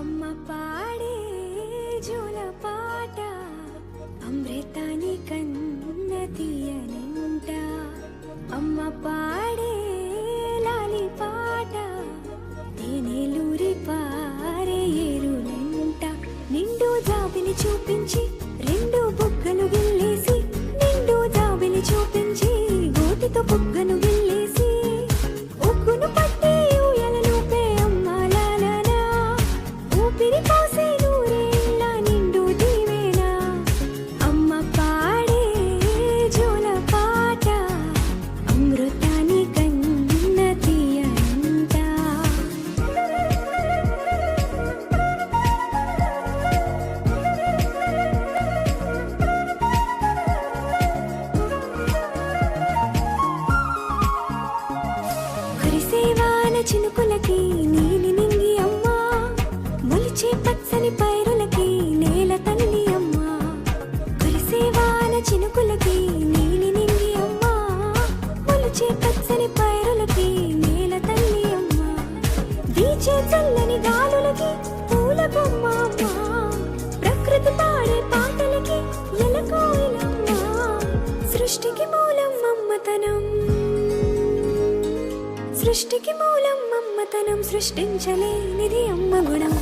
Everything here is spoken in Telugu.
అమ్మ పాడే జోల పాట అమృతాని కన్న తీయనింట. అమ్మ పాడే లాలి పాట తేనెలూరి పారే ఏరులంట. నిండు జాబిలి చూపించి రెండు బుగ్గలు గిల్లేసి, నిండు జాబిలి చూపించి గోటితో బుగ్గను గిల్లేసి, ఉగ్గును పట్టి ఊయలను పే అమ్మ లాలనా, ఊపిరి పోసే నూరేళ్ళ నిండు దీవేనా. అమ్మ పాడే జోల పాట అమృతాని కన్న తీయనంట. కురిసేవాన చినుకులకి నీలి నింగి అమ్మ, మొలిచే పచ్చని పైరులకి నేల తల్లి అమ్మ. కురిసేవాన చినుకులకి నీలి నింగి అమ్మ, మొలిచే పచ్చని పైరులకి నేల తల్లి అమ్మ. వీచే చల్లని గాలులకి పూల బొమ్మ అమ్మ, ప్రకృతి పాడే పాటలకి ఎలకోయిలమ్మ. సృష్టికి మూలం అమ్మతనం, సృష్టికి మూలం అమ్మతనం, సృష్టించలేనిది అమ్మ గుణం.